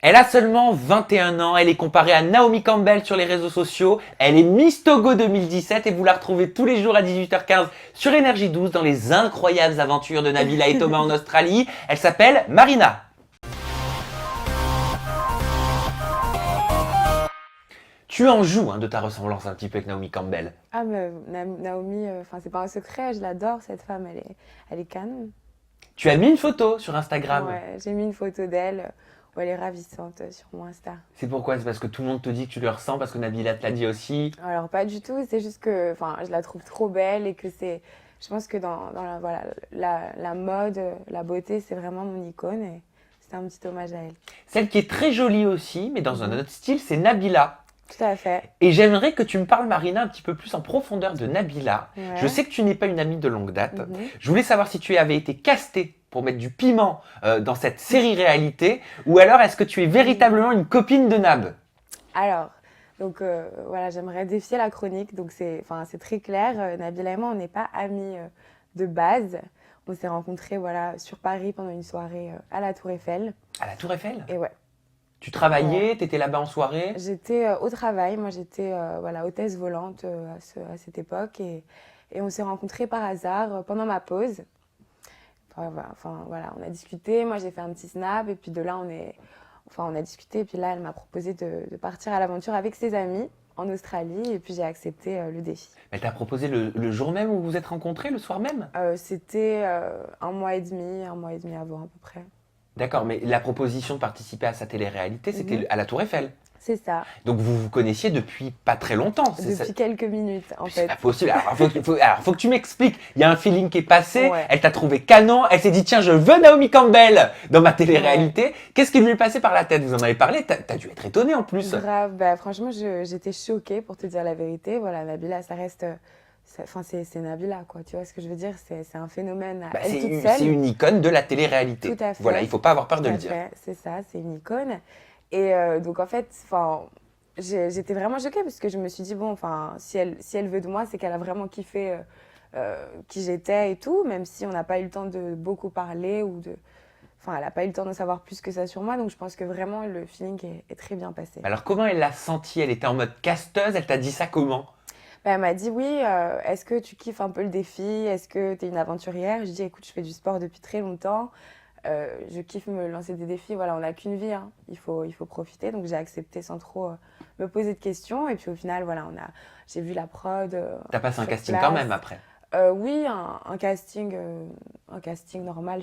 Elle a seulement 21 ans, elle est comparée à Naomi Campbell sur les réseaux sociaux, elle est Miss Togo 2017 et vous la retrouvez tous les jours à 18h15 sur Énergie 12 dans les incroyables aventures de Nabila et Thomas en Australie. Elle s'appelle Marina. Tu en joues de ta ressemblance un petit peu avec Naomi Campbell. Ah, mais Naomi, c'est pas un secret, je l'adore, cette femme, elle est canon. Tu as mis une photo sur Instagram. Ouais, j'ai mis une photo d'elle où elle est ravissante sur mon Insta. C'est pourquoi? C'est parce que tout le monde te dit que tu le ressens, parce que Nabila te l'a dit aussi. Alors, pas du tout, c'est juste que je la trouve trop belle et que c'est. Je pense que dans la mode, la beauté, c'est vraiment mon icône et c'est un petit hommage à elle. Celle qui est très jolie aussi, mais dans un autre style, c'est Nabila. Tout à fait. Et j'aimerais que tu me parles, Marina, un petit peu plus en profondeur de Nabila. Ouais. Je sais que tu n'es pas une amie de longue date. Je voulais savoir si tu avais été castée pour mettre du piment dans cette série réalité, ou alors est-ce que tu es véritablement une copine de Nab? Alors, donc voilà, j'aimerais défier la chronique. Donc c'est très clair. Nabila et moi, on n'est pas amis de base. On s'est rencontrés sur Paris pendant une soirée à la Tour Eiffel. À la Tour Eiffel? Et ouais. Tu travaillais, t'étais là-bas en soirée? J'étais au travail. Moi, j'étais hôtesse volante à cette époque. Et on s'est rencontrés par hasard pendant ma pause. Voilà, on a discuté. Moi, j'ai fait un petit snap. Et puis de là, on a discuté. Et puis là, elle m'a proposé de partir à l'aventure avec ses amis en Australie. Et puis j'ai accepté le défi. Elle t'a proposé le jour même où vous vous êtes rencontrés, le soir même? C'était un mois et demi avant à peu près. D'accord, mais la proposition de participer à sa télé-réalité, c'était à la Tour Eiffel. C'est ça. Donc vous vous connaissiez depuis pas très longtemps. Depuis quelques minutes, en fait. C'est pas possible. Alors, faut que tu m'expliques. Il y a un feeling qui est passé. Ouais. Elle t'a trouvé canon. Elle s'est dit, tiens, je veux Naomi Campbell dans ma télé-réalité. Ouais. Qu'est-ce qui lui est passé par la tête? Vous en avez parlé. T'as dû être étonnée en plus. Grave. Franchement, j'étais choquée pour te dire la vérité. Voilà, Nabila, ça reste... c'est Nabila, quoi. Tu vois ce que je veux dire? C'est un phénomène à elle toute seule. C'est une icône de la télé-réalité. Tout à fait. Voilà, il faut pas avoir peur de le dire. C'est ça, c'est une icône. Et donc, en fait, j'étais vraiment choquée parce que je me suis dit, bon, si elle veut de moi, c'est qu'elle a vraiment kiffé qui j'étais et tout, même si on n'a pas eu le temps de beaucoup parler elle n'a pas eu le temps de savoir plus que ça sur moi. Donc, je pense que vraiment, le feeling est très bien passé. Alors, comment elle l'a senti? Elle était en mode casteuse. Elle t'a dit ça comment? Elle m'a dit, oui, est-ce que tu kiffes un peu le défi? Est-ce que tu es une aventurière? Je dis, écoute, je fais du sport depuis très longtemps. Je kiffe me lancer des défis. Voilà, on n'a qu'une vie, il faut profiter. Donc j'ai accepté sans trop me poser de questions. Et puis au final, voilà, j'ai vu la prod. T'as passé un casting quand même après? Oui, un casting normal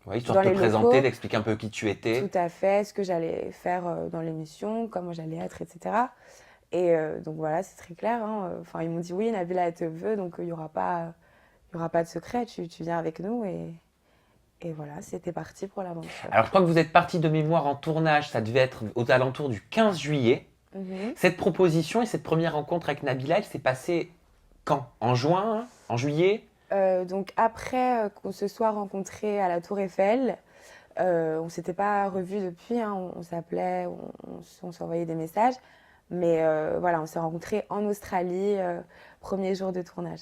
Oui, histoire de te présenter, d'expliquer un peu qui tu étais. Tout à fait, ce que j'allais faire dans l'émission, comment j'allais être, etc. Et donc voilà, c'est très clair. Ils m'ont dit oui, Nabila, elle te veut, donc il y aura pas de secret. Tu viens avec nous et voilà, c'était parti pour l'aventure. Alors, je crois que vous êtes partis de mémoire en tournage, ça devait être aux alentours du 15 juillet. Cette proposition et cette première rencontre avec Nabila, elle s'est passée quand? En juin? En juillet? Donc, après qu'on se soit rencontrés à la Tour Eiffel, on ne s'était pas revus depuis, on s'appelait, on s'envoyait des messages. Mais voilà, on s'est rencontrés en Australie, premier jour de tournage.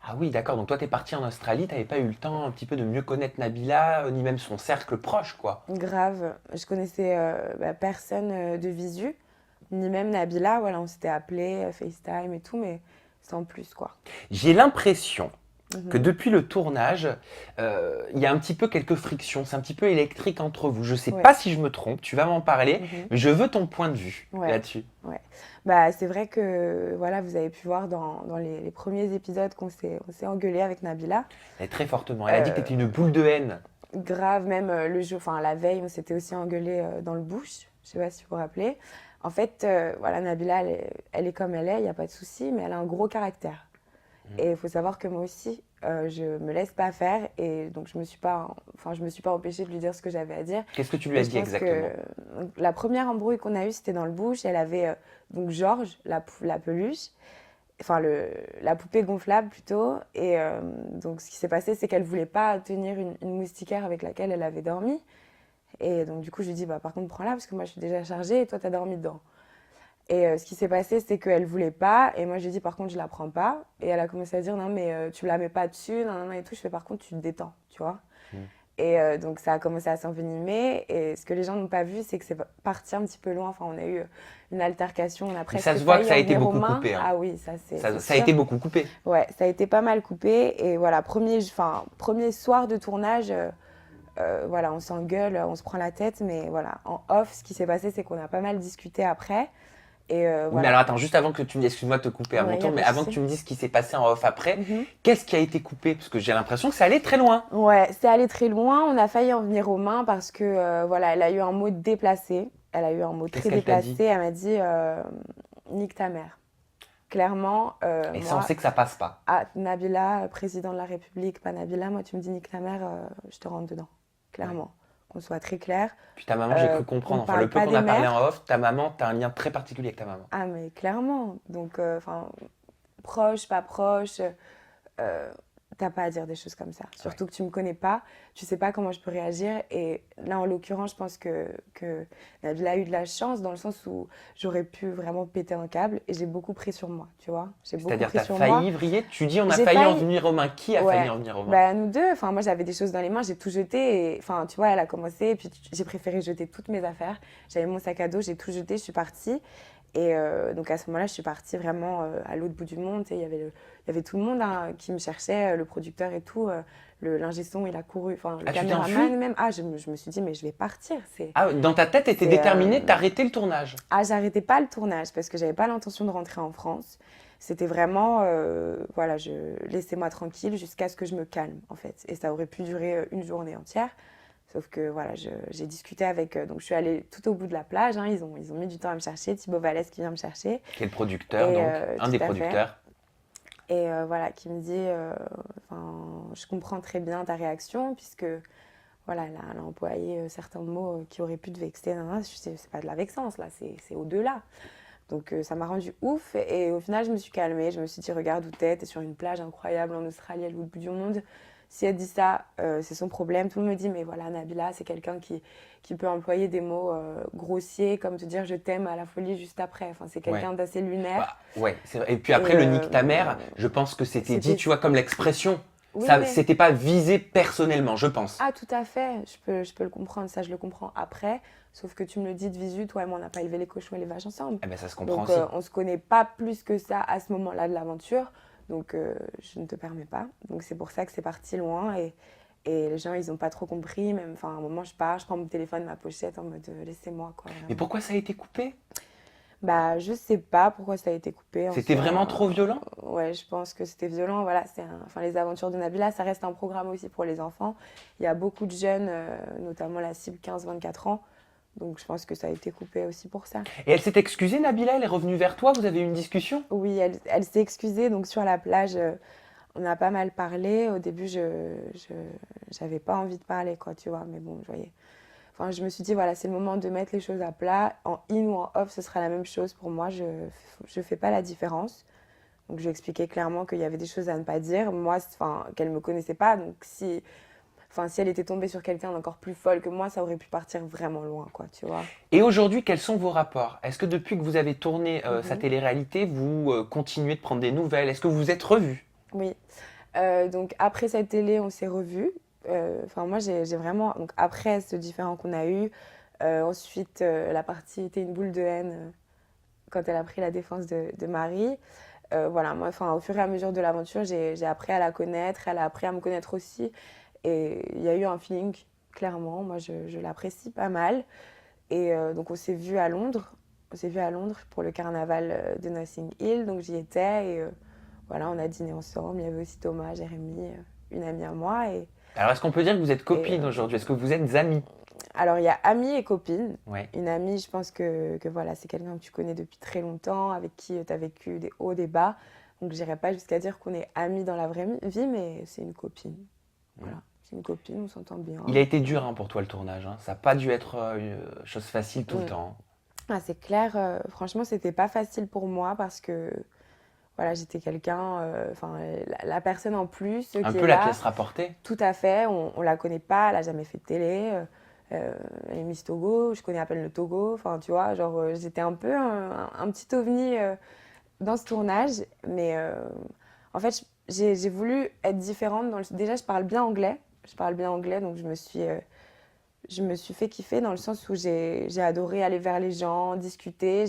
Ah oui, d'accord. Donc toi, t'es partie en Australie, t'avais pas eu le temps un petit peu de mieux connaître Nabila, ni même son cercle proche, quoi. Grave. Je connaissais personne de visu, ni même Nabila. Voilà, on s'était appelé, FaceTime et tout, mais sans plus, quoi. J'ai l'impression que depuis le tournage, il y a un petit peu quelques frictions. C'est un petit peu électrique entre vous. Je sais pas si je me trompe, tu vas m'en parler, mais je veux ton point de vue là-dessus. Ouais. C'est vrai que voilà, vous avez pu voir dans les premiers épisodes qu'on s'est engueulé avec Nabila. Elle est très fortement. Elle a dit que t'étais une boule de haine. Grave, même le jour, la veille, on s'était aussi engueulé dans le bush. Je sais pas si vous vous rappelez. En fait, voilà, Nabila, elle est comme elle est, il n'y a pas de souci, mais elle a un gros caractère. Et il faut savoir que moi aussi, je me laisse pas faire et donc je me suis pas empêchée de lui dire ce que j'avais à dire. Qu'est-ce que tu lui as dit exactement? La première embrouille qu'on a eue, c'était dans le bush. Elle avait donc Georges, la peluche, la poupée gonflable plutôt. Et donc ce qui s'est passé, c'est qu'elle voulait pas tenir une moustiquaire avec laquelle elle avait dormi. Et donc du coup, je lui dis, par contre, prends-la parce que moi je suis déjà chargée et toi tu as dormi dedans. Et ce qui s'est passé, c'est qu'elle voulait pas. Et moi, j'ai dit, par contre, je la prends pas. Et elle a commencé à dire, non, mais tu la mets pas dessus, non, et tout. Je fais, par contre, tu te détends, tu vois. Et donc ça a commencé à s'envenimer. Et ce que les gens n'ont pas vu, c'est que c'est parti un petit peu loin. Enfin, on a eu une altercation, on a Mais presque ça se voit que failli ça a en été venir aux beaucoup mains. coupé, hein. Ah oui, ça c'est Ça a sûr. été beaucoup coupé. Ouais, ça a été pas mal coupé. Et voilà, premier soir de tournage, voilà, on s'engueule, on se prend la tête. Mais voilà, en off, ce qui s'est passé, c'est qu'on a pas mal discuté après. Et Oui, mais voilà. alors attends, juste avant que tu me dises, excuse-moi de te couper à Ouais, mon y a tour, mais pas de avant que souci. tu me dises ce qui s'est passé en off après, Mhm. qu'est-ce qui a été coupé? Parce que j'ai l'impression que ça allait très loin. Ouais, c'est allé très loin. On a failli en venir aux mains parce que voilà, elle a eu un mot déplacé. Elle a eu un mot Qu'est-ce très qu'elle t'a dit? déplacé. Elle m'a dit nique ta mère. Clairement, Et ça, on moi, sait que ça passe pas. ah, Nabila, président de la République, pas Nabila, moi tu me dis nique ta mère, je te rentre dedans. Ouais. Clairement. Qu'on soit très clair. Puis ta maman, j'ai cru Qu'on ne comprendre, enfin parle le peu pas qu'on des a parlé en mères. off, ta maman, t'as un lien très particulier avec ta maman. Ah mais clairement. Donc, enfin, proche, pas proche. euh, T'as pas à dire des choses comme ça. Surtout Ouais. que tu me connais pas, tu sais pas comment je peux réagir. Et là, en l'occurrence, je pense que Nabila a eu de la chance dans le sens où j'aurais pu vraiment péter un câble et j'ai beaucoup pris sur moi, tu vois. J'ai beaucoup C'est-à-dire, pris t'as sur moi. failli vriller, tu dis on a J'ai failli en failli, venir aux mains. Qui a failli ouais, en venir aux mains? bah nous deux. Enfin, moi, j'avais des choses dans les mains, j'ai tout jeté. Et, enfin, tu vois, elle a commencé et puis j'ai préféré jeter toutes mes affaires. J'avais mon sac à dos, j'ai tout jeté, je suis partie. Et donc à ce moment-là, je suis partie vraiment à l'autre bout du monde. Tu sais, il y avait tout le monde hein, qui me cherchait, le producteur et tout. L'ingé son, il a couru. Enfin, le Ah, tu t'es caméraman enfui? même. Ah, je me suis dit, mais je vais partir. Ah, dans ta tête, t'étais C'est, déterminée d'arrêter le tournage. Ah, j'arrêtais pas le tournage parce que j'avais pas l'intention de rentrer en France. C'était vraiment, voilà, laissez-moi tranquille jusqu'à ce que je me calme, en fait. Et ça aurait pu durer une journée entière. Sauf que voilà, j'ai discuté avec. Donc je suis allée tout au bout de la plage. Hein, ils ont mis du temps à me chercher. Thibaut Vallès qui vient me chercher. Qui est le producteur, Et donc, un tout des à fait. producteurs. Et voilà, qui me dit je comprends très bien ta réaction, puisque voilà, elle a employé certains mots qui auraient pu te vexer. Non, non, c'est pas de la vexance, là, c'est au-delà. Donc ça m'a rendu ouf. Et au final, je me suis calmée. Je me suis dit, regarde où t'es sur une plage incroyable en Australie, à l'autre bout du monde. Si elle dit ça, c'est son problème. Tout le monde me dit, mais voilà, Nabila, c'est quelqu'un qui peut employer des mots grossiers, comme te dire je t'aime à la folie juste après. Enfin, c'est Ouais. quelqu'un d'assez lunaire. Bah, ouais, c'est vrai. Et puis après, Et le nique ta mère, je pense que c'était dit, c'était. tu vois, comme l'expression. Oui, Ça, mais. c'était pas visé personnellement, je pense. Ah, tout à fait. Je peux le comprendre. Ça, je le comprends après. Sauf que tu me le dis de visu, toi et moi, on n'a pas élevé les cochons et les vaches ensemble. Eh ben, ça se comprend Donc, aussi. on ne se connaît pas plus que ça à ce moment-là de l'aventure. Donc, je ne te permets pas. Donc, c'est pour ça que c'est parti loin. Et les gens, ils n'ont pas trop compris. Même, enfin, à un moment, je pars, je prends mon téléphone, ma pochette, en mode laissez-moi, quoi. Mais Vraiment. pourquoi ça a été coupé? Bah, je sais pas pourquoi ça a été coupé. En C'était soi. vraiment trop violent? Ouais, je pense que c'était violent. Voilà, enfin, les aventures de Nabila, ça reste un programme aussi pour les enfants. Il y a beaucoup de jeunes, notamment la cible 15-24 ans. Donc, je pense que ça a été coupé aussi pour ça. Et elle s'est excusée, Nabila? Elle est revenue vers toi? Vous avez eu une discussion? Oui, elle s'est excusée. Donc, sur la plage, on a pas mal parlé. Au début, j'avais pas envie de parler, quoi, tu vois. Mais bon, je voyais. Enfin, je me suis dit, voilà, c'est le moment de mettre les choses à plat. En in ou en off, ce sera la même chose pour moi. Je fais pas la différence. Donc, je lui ai expliqué clairement qu'il y avait des choses à ne pas dire. Moi, enfin, qu'elle me connaissait pas. Donc, si elle était tombée sur quelqu'un d'encore plus folle que moi, ça aurait pu partir vraiment loin, quoi, tu vois. Et aujourd'hui, quels sont vos rapports? Est-ce que depuis que vous avez tourné sa Mhm. télé-réalité, vous continuez de prendre des nouvelles? Est-ce que vous vous êtes revus? Oui. Donc, après cette télé, on s'est revus. Enfin, moi, j'ai vraiment. Donc, après ce différend qu'on a eu, ensuite, la partie était une boule de haine quand elle a pris la défense de Marie. Voilà, moi, enfin, au fur et à mesure de l'aventure, j'ai appris à la connaître, elle a appris à me connaître aussi. Et il y a eu un feeling, clairement. Moi, je l'apprécie pas mal. Et donc, on s'est vu à Londres. On s'est vu à Londres pour le carnaval de Notting Hill. Donc, j'y étais. Et voilà, on a dîné ensemble. Il y avait aussi Thomas, Jérémy, une amie à moi. Alors, est-ce qu'on peut dire que vous êtes Et, copines aujourd'hui? Est-ce que vous êtes amies? alors, il y a amie et copine. Ouais. Une amie, je pense que voilà, c'est quelqu'un que tu connais depuis très longtemps, avec qui tu as vécu des hauts, des bas. Donc, je n'irai pas jusqu'à dire qu'on est amis dans la vraie vie, mais c'est une copine. Voilà, c'est une copine, on s'entend bien. Il a été dur hein, pour toi le tournage. Hein. Ça n'a pas dû être une chose facile tout le temps. Ah, c'est clair, franchement, c'était pas facile pour moi parce que voilà, j'étais quelqu'un, enfin, la personne en plus Un qui peu est la là. pièce rapportée. Tout à fait, on la connaît pas, elle a jamais fait de télé. Elle est Miss Togo, je connais à peine le Togo. Enfin, tu vois, genre, j'étais un peu un petit ovni dans ce tournage. Mais en fait, j'ai voulu être différente. Déjà, je parle bien anglais. je parle bien anglais, donc je me suis fait kiffer dans le sens où j'ai adoré aller vers les gens, discuter.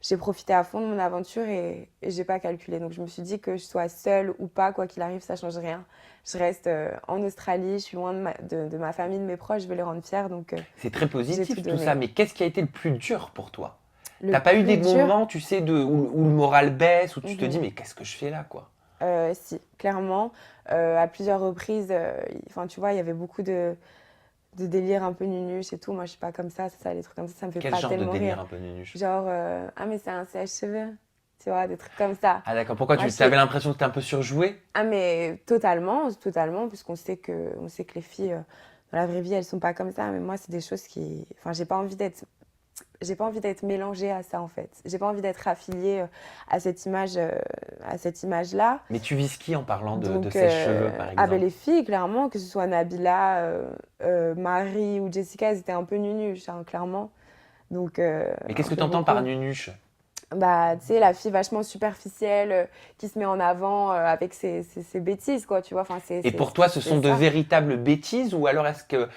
J'ai profité à fond de mon aventure et j'ai pas calculé. Donc je me suis dit que je sois seule ou pas, quoi qu'il arrive, ça change rien. Je reste en Australie, je suis loin de ma famille, de mes proches, je vais les rendre fiers. Donc C'est très j'ai tout positif tout donné. ça, mais qu'est-ce qui a été le plus dur pour toi? Le T'as pas eu des plus dur, moments, tu sais, où le moral baisse, où tu te dis, mhm. mais qu'est-ce que je fais là, quoi? Si, clairement. À plusieurs reprises, enfin, tu vois, il y avait beaucoup de délire un peu nunuche et tout. Moi, je suis pas comme ça, les trucs comme ça me fait Quel pas genre de tellement rire. délire un peu nunuche? Genre, ah, mais c'est un sèche-cheveux, tu vois, des trucs comme ça. Ah d'accord, pourquoi Moi, tu je suis... avais l'impression que c'était un peu surjoué? Ah, mais totalement, totalement, puisqu'on on sait que les filles, dans la vraie vie, elles sont pas comme ça. Mais moi, c'est des choses qui. Enfin, j'ai pas envie d'être mélangée à ça, en fait. J'ai pas envie d'être affiliée à cette image-là. Mais tu vises qui en parlant de Donc, sèche-cheveux, par ah ben exemple? les filles, clairement, que ce soit Nabila, Marie ou Jessica, elles étaient un peu nunuches, hein, clairement. Donc, Mais un qu'est-ce que peu tu entends par beaucoup. nunuche? Bah, tu sais, la fille vachement superficielle, qui se met en avant avec ses bêtises, quoi, tu vois. Enfin, Et pour toi, ce c'est sont de ça. véritables bêtises ou alors est-ce que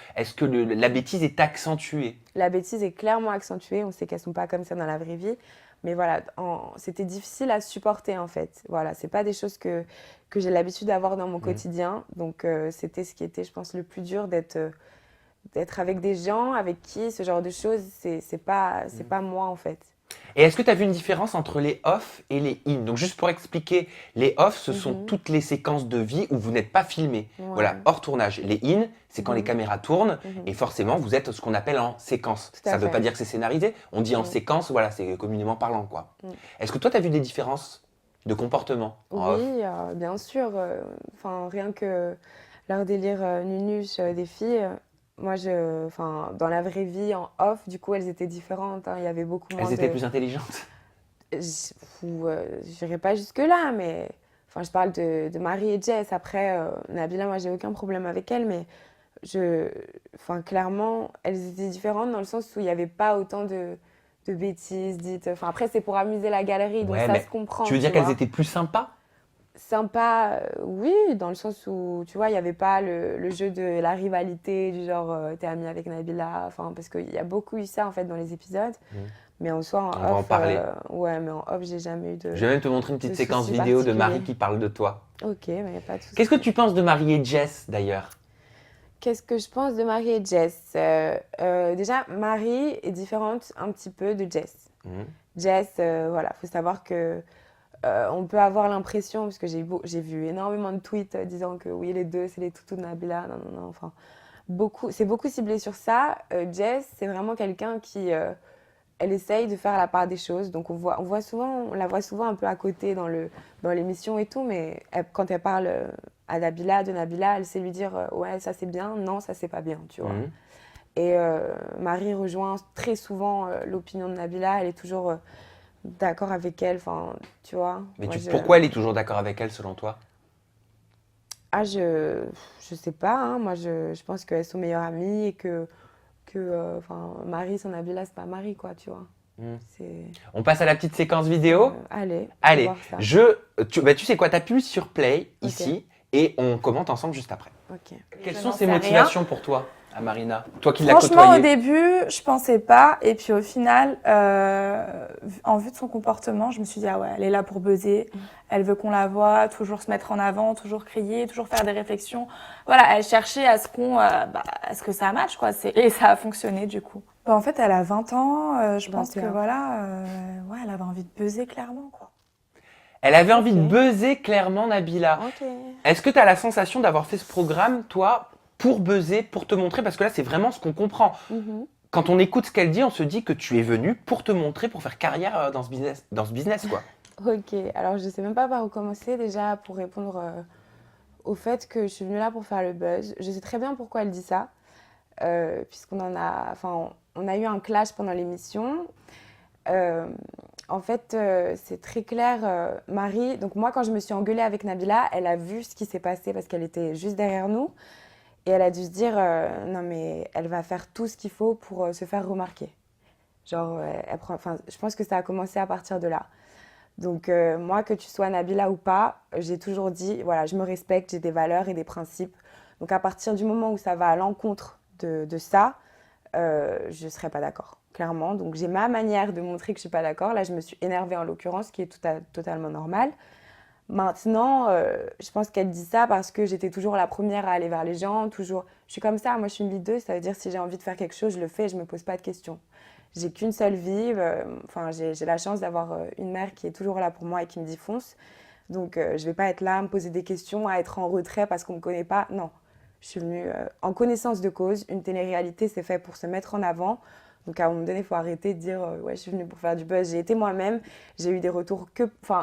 la bêtise est accentuée? La bêtise est clairement accentuée. On sait qu'elles sont pas comme ça dans la vraie vie. Mais voilà, c'était difficile à supporter, en fait. Voilà, c'est pas des choses que j'ai l'habitude d'avoir dans mon Mhm. quotidien. Donc, c'était ce qui était, je pense, le plus dur d'être avec des gens avec qui ce genre de choses, c'est pas moi, en fait. Et est-ce que tu as vu une différence entre les off et les in? Donc juste pour expliquer, les off, ce sont Mhm. toutes les séquences de vie où vous n'êtes pas filmé. Voilà, Ouais. hors tournage. Les in, c'est quand les Mhm. caméras tournent Mhm. et forcément vous êtes ce qu'on appelle en séquence. Tout Ça à ne veut pas fait. dire que c'est scénarisé, on dit en Mm. séquence, voilà, c'est communément parlant quoi. Mm. Est-ce que toi tu as vu des différences de comportement en Oui, off? bien sûr. Enfin, rien que leur délire nunuche des filles. Moi, enfin, dans la vraie vie, en off, du coup, elles étaient différentes, hein. Il y avait beaucoup Elles moins étaient de. plus intelligentes? J'irai pas jusque-là, mais. Enfin, je parle de Marie et Jess. Après, Nabila, moi, j'ai aucun problème avec elle, mais je. Enfin, clairement, elles étaient différentes dans le sens où il n'y avait pas autant de bêtises dites. Enfin, après, c'est pour amuser la galerie, donc Ouais, ça se mais tu comprend, veux dire tu qu'elles vois. étaient plus sympas? Sympa, oui, dans le sens où, tu vois, il n'y avait pas le jeu de la rivalité, du genre, t'es amie avec Nabila, enfin, parce qu'il y a beaucoup eu ça, en fait, dans les épisodes. Mhm. Mais en soi, On en va en off, parler. ouais, mais en off, j'ai jamais eu Je vais même te montrer une de petite séquence soucis vidéo de Marie particuliers. qui parle de toi. Ok, mais il n'y a pas de Qu'est-ce que souci. tu penses de Marie et Jess d'ailleurs? Qu'est-ce que je pense de Marie et Jess? Déjà, Marie est différente un petit peu de Jess. Mhm. Jess, voilà, faut savoir que on peut avoir l'impression, parce que j'ai vu énormément de tweets disant que oui, les deux, c'est les toutous de Nabila. Non, non, non, enfin, c'est beaucoup ciblé sur ça. Jess, c'est vraiment quelqu'un qui, elle essaye de faire la part des choses. Donc on la voit souvent un peu à côté dans l'émission et tout, mais quand elle parle à Nabila, de Nabila, elle sait lui dire ouais, ça c'est bien, non, ça c'est pas bien, tu vois. Mhm. Et Marie rejoint très souvent l'opinion de Nabila. Elle est toujours d'accord avec elle. Enfin, tu vois. Mais Moi, pourquoi elle est toujours d'accord avec elle selon toi? ah, je sais pas, hein. Moi, je pense qu'elles sont meilleures amies et enfin, Marie, son Nabila, c'est pas Marie, quoi, tu vois. Mhm. C'est, On passe à la petite séquence vidéo? allez, on va Allez, voir ça. tu sais quoi, t'appuies sur play Ok, ici et on commente ensemble juste après. ok. Quelles Je sont n'en ses sais rien. motivations pour toi, à Marina? Toi qui l'as Franchement, au côtoyée. début, je pensais pas. Et puis au final, en vue de son comportement, je me suis dit, ah ouais, elle est là pour buzzer. Elle veut qu'on la voie, toujours se mettre en avant, toujours crier, toujours faire des réflexions. Voilà, elle cherchait à à ce que ça matche, quoi. Et ça a fonctionné, du coup. Bah, en fait, elle a 20 ans. Je pense que 21. voilà, ouais, elle avait envie de buzzer, clairement, quoi. Elle avait envie de Ok. buzzer clairement, Nabila. Ok. Est-ce que tu as la sensation d'avoir fait ce programme, toi, pour buzzer, pour te montrer? Parce que là, c'est vraiment ce qu'on comprend. Mhm. Quand on écoute ce qu'elle dit, on se dit que tu es venue pour te montrer, pour faire carrière dans ce business, quoi. Ok, alors je sais même pas par où commencer déjà pour répondre au fait que je suis venue là pour faire le buzz. Je sais très bien pourquoi elle dit ça, enfin, on a eu un clash pendant l'émission. Euh, En fait, c'est très clair, Marie. Donc moi, quand je me suis engueulée avec Nabila, elle a vu ce qui s'est passé parce qu'elle était juste derrière nous. Et elle a dû se dire, non mais elle va faire tout ce qu'il faut pour se faire remarquer. Genre, enfin, je pense que ça a commencé à partir de là. Donc moi, que tu sois Nabila ou pas, j'ai toujours dit, voilà, je me respecte, j'ai des valeurs et des principes. Donc à partir du moment où ça va à l'encontre de ça, je ne serai pas d'accord, clairement. Donc j'ai ma manière de montrer que je ne suis pas d'accord. Là, je me suis énervée en l'occurrence, ce qui est totalement normal. Maintenant, je pense qu'elle dit ça parce que j'étais toujours la première à aller vers les gens, toujours. Je suis comme ça, moi je suis une leaduse, ça veut dire si j'ai envie de faire quelque chose, je le fais et je ne me pose pas de questions. J'ai qu'une seule vie, enfin j'ai la chance d'avoir une mère qui est toujours là pour moi et qui me dit fonce. Donc je ne vais pas être là à me poser des questions, à être en retrait parce qu'on ne me connaît pas. Non, je suis venue en connaissance de cause. Une télé-réalité, c'est fait pour se mettre en avant. Donc à un moment donné, il faut arrêter de dire ouais, je suis venue pour faire du buzz. J'ai été moi-même. J'ai eu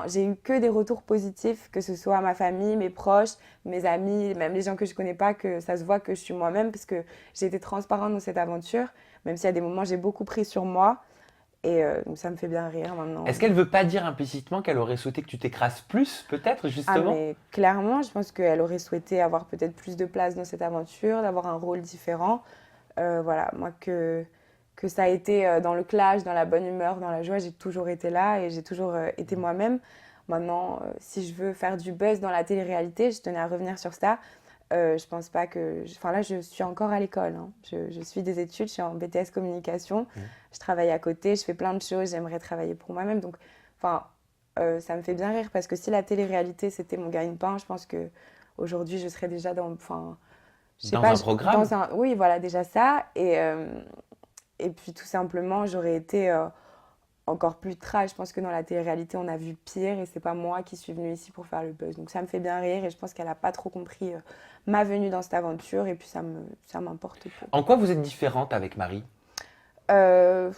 j'ai eu que des retours positifs, que ce soit ma famille, mes proches, mes amis, même les gens que je connais pas, que ça se voit que je suis moi-même parce que j'ai été transparente dans cette aventure. Même s'il y a des moments, j'ai beaucoup pris sur moi. Et donc ça me fait bien rire maintenant. Est-ce qu'elle veut pas dire implicitement qu'elle aurait souhaité que tu t'écrases plus, peut-être, Ah justement? mais clairement, je pense qu'elle aurait souhaité avoir peut-être plus de place dans cette aventure, d'avoir un rôle différent. Voilà, moi que ça a été dans le clash, dans la bonne humeur, dans la joie, j'ai toujours été là et j'ai toujours été moi-même. Maintenant, si je veux faire du buzz dans la télé-réalité, je tenais à revenir sur ça. Je pense pas que... Enfin là, je suis encore à l'école, hein. Je suis des études, je suis en BTS communication. Je travaille à côté, je fais plein de choses, j'aimerais travailler pour moi-même. Donc, enfin, ça me fait bien rire parce que si la télé-réalité, c'était mon gagne-pain, je pense que aujourd'hui je serais déjà dans... Enfin, je sais Dans pas, un programme? oui, voilà, déjà ça. Et puis tout simplement, j'aurais été encore plus trash. Je pense que dans la télé-réalité, on a vu pire et c'est pas moi qui suis venue ici pour faire le buzz. Donc ça me fait bien rire et je pense qu'elle a pas trop compris ma venue dans cette aventure et puis ça m'importe peu. En quoi vous êtes différente avec Marie? Euh,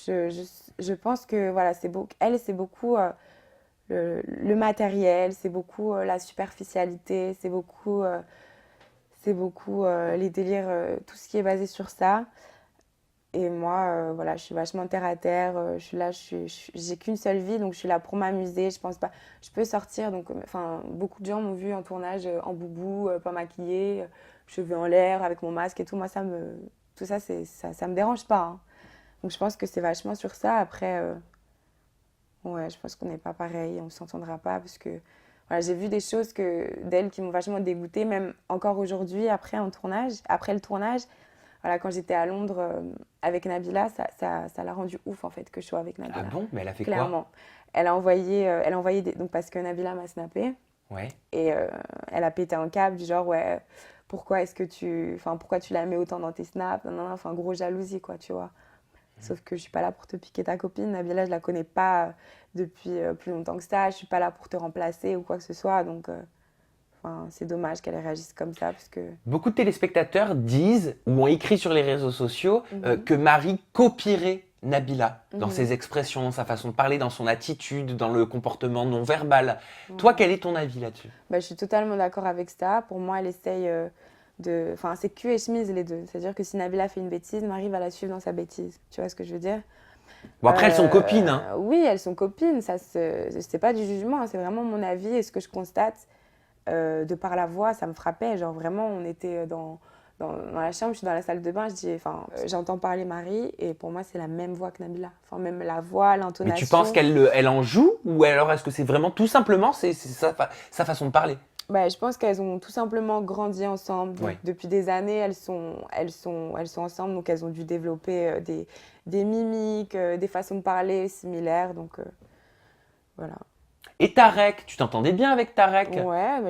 je pense que voilà, elle, c'est beaucoup le matériel, c'est beaucoup la superficialité, c'est beaucoup les délires, tout ce qui est basé sur ça. Et moi, voilà, je suis vachement terre à terre. Je suis là, j'ai qu'une seule vie, donc je suis là pour m'amuser. Je pense pas, je peux sortir. Donc, enfin, beaucoup de gens m'ont vu en tournage en boubou, pas maquillée, cheveux en l'air, avec mon masque et tout. Moi, tout ça, ça me dérange pas, hein. Donc, je pense que c'est vachement sur ça. Après, ouais, je pense qu'on n'est pas pareil, on s'entendra pas parce que voilà, j'ai vu des choses d'elle qui m'ont vachement dégoûtée, même encore aujourd'hui, après le tournage. Voilà, quand j'étais à Londres avec Nabila, ça l'a rendu ouf en fait que je sois avec Ah Nabila. bon? Mais elle a fait quoi? Clairement. Elle a envoyé donc parce que Nabila m'a snappé Ouais. et elle a pété un câble du genre ouais, pourquoi tu la mets autant dans tes snaps, non, non, non, enfin gros jalousie quoi, tu vois. Sauf que je suis pas là pour te piquer ta copine. Nabila, je la connais pas depuis plus longtemps que ça. Je suis pas là pour te remplacer ou quoi que ce soit. Donc, enfin, c'est dommage qu'elle réagisse comme ça parce que. Beaucoup de téléspectateurs disent ou ont écrit sur les réseaux sociaux Mhm. que Marie copierait Nabila dans Mhm. ses expressions, dans sa façon de parler, dans son attitude, dans le comportement non verbal. Ouais. Toi, quel est ton avis là-dessus? Bah, je suis totalement d'accord avec ça. Pour moi, elle essaye de. Enfin, c'est cul et chemise les deux. C'est-à-dire que si Nabila fait une bêtise, Marie va la suivre dans sa bêtise. Tu vois ce que je veux dire? Bon, après, elles sont copines, hein. Oui, elles sont copines. C'est pas du jugement, hein, c'est vraiment mon avis et ce que je constate de par la voix, ça me frappait. Genre vraiment, on était dans la chambre, je suis dans la salle de bain, j'entends parler Marie et pour moi, c'est la même voix que Nabila. Enfin, même la voix, Mais l'intonation. tu penses elle en joue ou alors est-ce que c'est vraiment tout simplement c'est sa façon de parler? Bah, je pense qu'elles ont tout simplement grandi ensemble. Donc, Ouais. depuis des années, elles sont ensemble. Donc, elles ont dû développer des mimiques, des façons de parler similaires. Donc, voilà. Et Tarek, tu t'entendais bien avec Tarek? Ouais,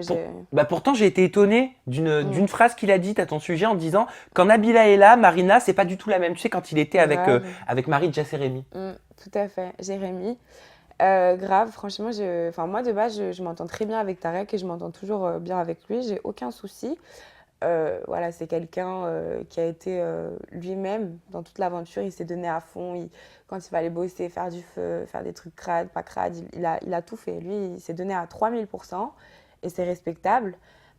bah, Pourtant, j'ai été étonné d'une phrase qu'il a dite à ton sujet en disant quand Nabila est là, Marina, c'est pas du tout la même. Tu sais, quand il était Grave. avec Marie Jasseremi. Tout à fait. Jérémy. Grave, franchement, moi de base, je m'entends très bien avec Tarek et je m'entends toujours bien avec lui. J'ai aucun souci. Voilà, c'est quelqu'un qui a été lui-même dans toute l'aventure. Il s'est donné à fond. Quand il fallait bosser, faire du feu, faire des trucs crades, pas crades, il a tout fait. Lui, il s'est donné à 3000% et c'est respectable.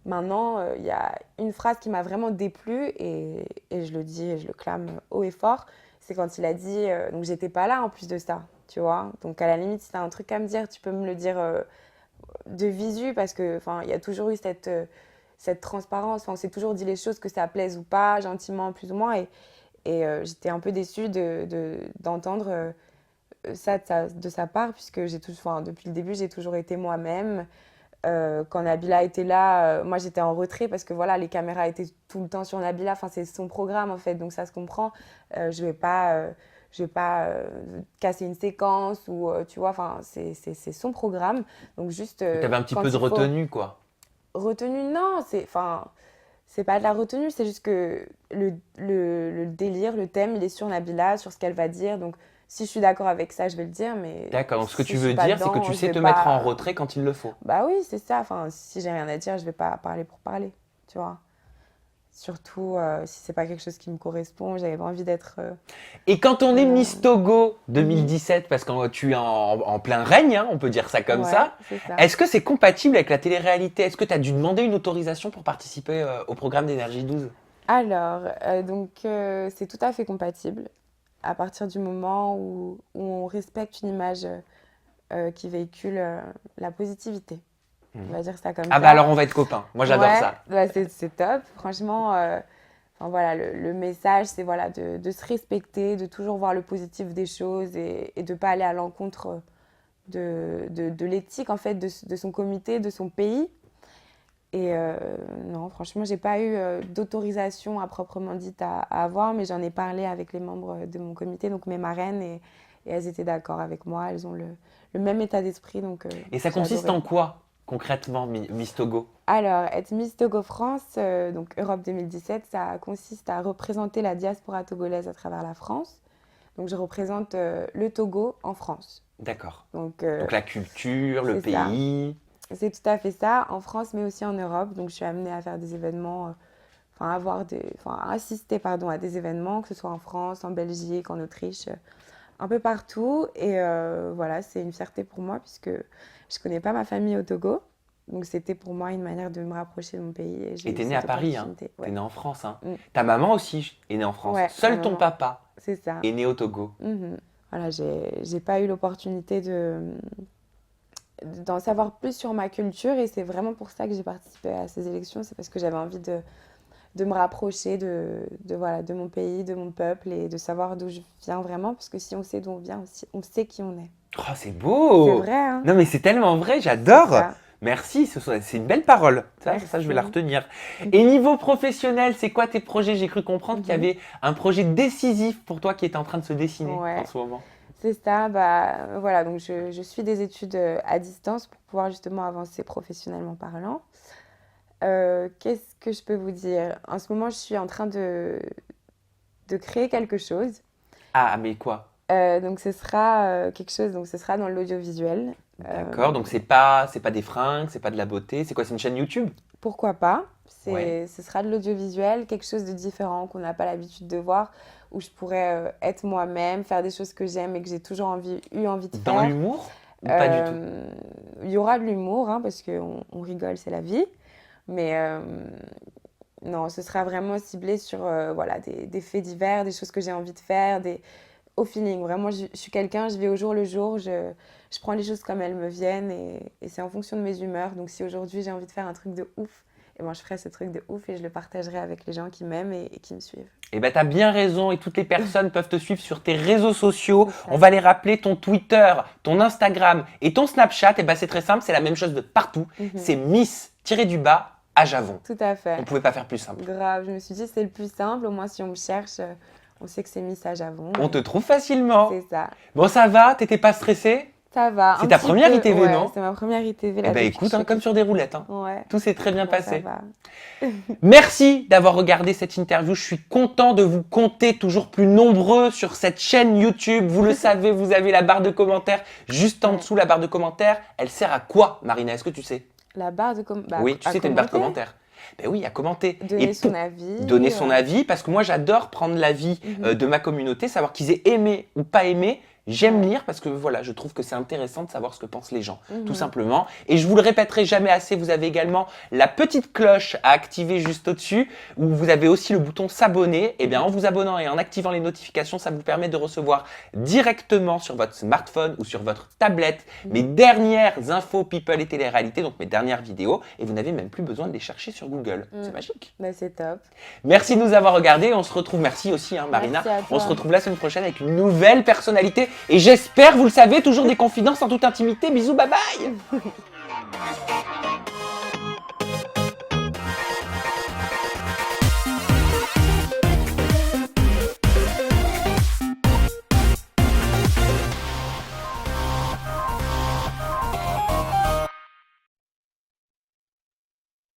Maintenant, il y a une phrase qui m'a vraiment déplu et je le dis et je le clame haut et fort. C'est quand il a dit, donc j'étais pas là en plus de ça, tu vois. Donc à la limite, si tu as un truc à me dire, tu peux me le dire de visu parce que, enfin, il y a toujours eu cette transparence. Enfin, on s'est toujours dit les choses, que ça plaise ou pas, gentiment, plus ou moins. Et j'étais un peu déçue d'entendre ça de sa part, puisque depuis le début, j'ai toujours été moi-même. Quand Nabila était là, moi j'étais en retrait parce que voilà, les caméras étaient tout le temps sur Nabila. Enfin, c'est son programme en fait, donc ça se comprend. Je vais pas casser une séquence ou tu vois. Enfin, c'est son programme. Donc juste. T'avais un petit quand peu de il faut- retenue, quoi. Retenue, non. C'est pas de la retenue. C'est juste que le délire, le thème, il est sur Nabila, sur ce qu'elle va dire. Donc si je suis d'accord avec ça, je vais le dire. Mais D'accord, donc ce que si tu je veux suis pas dire, c'est que dedans, tu je sais vais te mettre pas- en retrait quand il le faut. Bah oui, c'est ça. Enfin, si j'ai rien à dire, je vais pas parler pour parler, tu vois. Surtout si c'est pas quelque chose qui me correspond, j'avais pas envie d'être. Et quand on est Miss Togo 2017, parce que tu es en plein règne, hein, on peut dire ça comme Ouais, ça, c'est ça. est-ce que c'est compatible avec la télé-réalité? Est-ce que tu as dû demander une autorisation pour participer au programme d'Énergie 12? Alors, c'est tout à fait compatible à partir du moment où on respecte une image qui véhicule la positivité. On va dire ça comme ça. Ah bah alors on va être copains, moi j'adore Ouais, ça. bah, c'est top. Franchement, enfin, voilà, le message, c'est voilà, de se respecter, de toujours voir le positif des choses et de ne pas aller à l'encontre de l'éthique en fait, de son comité, de son pays. Et non, franchement, j'ai pas eu d'autorisation à proprement dite à avoir, mais j'en ai parlé avec les membres de mon comité, donc mes marraines, et elles étaient d'accord avec moi. Elles ont le même état d'esprit, donc Et ça j'ai consiste adoré. en quoi concrètement, Miss Togo? Alors, être Miss Togo France, donc Europe 2017, ça consiste à représenter la diaspora togolaise à travers la France. Donc, je représente le Togo en France. D'accord. Donc, Donc la culture, le c'est ça. pays. C'est tout à fait ça, en France, mais aussi en Europe. Donc, je suis amenée à faire des événements, à assister, pardon, à des événements, que ce soit en France, en Belgique, en Autriche, un peu partout. Et voilà, c'est une fierté pour moi puisque je connais pas ma famille au Togo. Donc, c'était pour moi une manière de me rapprocher de mon pays. Et j'ai Et eu t'es née cette à Paris, hein. opportunité. T'es Ouais, née en France, hein. Mm. Ta maman aussi est née en France. Ouais, Seul ma ton maman. papa c'est ça. est né au Togo. Mhm. Voilà, j'ai pas eu l'opportunité d'en savoir plus sur ma culture et c'est vraiment pour ça que j'ai participé à ces élections. C'est parce que j'avais envie de me rapprocher voilà, de mon pays, de mon peuple et de savoir d'où je viens vraiment. Parce que si on sait d'où on vient aussi, on sait qui on est. Oh, c'est C'est beau! vrai, hein? Non mais c'est tellement vrai, C'est j'adore! ça. Merci, c'est une belle parole. Ça, je vais la Merci. retenir. Et niveau professionnel, c'est quoi tes projets? J'ai cru comprendre qu'il y avait un projet décisif pour toi qui était en train de se dessiner Ouais. en ce moment. C'est ça, bah voilà, donc je suis des études à distance pour pouvoir justement avancer professionnellement parlant. Qu'est-ce que je peux vous dire? En ce moment, je suis en train de créer quelque chose. Ah, mais quoi? Donc ce sera quelque chose, donc ce sera dans l'audiovisuel. D'accord, donc c'est pas des fringues, c'est pas de la beauté, c'est quoi? C'est une chaîne YouTube? Pourquoi pas? Ouais. Ce sera de l'audiovisuel, quelque chose de différent qu'on n'a pas l'habitude de voir, où je pourrais être moi-même, faire des choses que j'aime et que j'ai toujours eu envie de Dans faire. l'humour? Ou pas du tout? Il y aura de l'humour, hein, parce qu'on rigole, c'est la vie. Mais non, ce sera vraiment ciblé sur voilà, des faits divers, des choses que j'ai envie de faire, au feeling. Vraiment, je suis quelqu'un, je vais au jour le jour, je prends les choses comme elles me viennent et c'est en fonction de mes humeurs. Donc si aujourd'hui j'ai envie de faire un truc de ouf, et moi je ferai ce truc de ouf et je le partagerai avec les gens qui m'aiment et qui me suivent. Eh ben, t'as bien raison et toutes les personnes peuvent te suivre sur tes réseaux sociaux. C'est ça. On va les rappeler, ton Twitter, ton Instagram et ton Snapchat. Et ben, c'est très simple, c'est la même chose de partout. C'est Miss-du-bas à Javon. Tout à fait. On pouvait pas faire plus simple. Grave, je me suis dit c'est le plus simple, au moins si on me cherche, on sait que c'est Miss à Javon. On te trouve facilement. C'est ça. Bon, ça va? T'étais pas stressée? Ça va. C'est un ta petit première peu, ITV, ouais, non? C'est ma première ITV. Eh là, ben, depuis écoute, que je comme sur des roulettes. Hein. suis- Ouais. Tout s'est très bien Bon, ça passé. va. Merci d'avoir regardé cette interview. Je suis content de vous compter toujours plus nombreux sur cette chaîne YouTube. Vous le savez, vous avez la barre de commentaires juste en Ouais. dessous. La barre de commentaires, elle sert à quoi, Marina? Est-ce que tu sais? La barre de Oui, tu sais, t'as une barre de commentaires. Ben oui, à commenter. Donner Et son pour avis. donner son avis, parce que moi j'adore prendre l'avis de ma communauté, savoir qu'ils aient aimé ou pas aimé. J'aime Ouais. lire parce que voilà, je trouve que c'est intéressant de savoir ce que pensent les gens, tout simplement. Et je vous le répéterai jamais assez, vous avez également la petite cloche à activer juste au-dessus, où vous avez aussi le bouton s'abonner. Et bien en vous abonnant et en activant les notifications, ça vous permet de recevoir directement sur votre smartphone ou sur votre tablette mes dernières infos people et télé-réalité, donc mes dernières vidéos. Et vous n'avez même plus besoin de les chercher sur Google. C'est magique. Bah, c'est top. Merci de nous avoir regardés. On se retrouve, merci aussi hein, Marina. Merci à toi. On se retrouve la semaine prochaine avec une nouvelle personnalité. Et j'espère, vous le savez, toujours des confidences en toute intimité. Bisous, bye bye.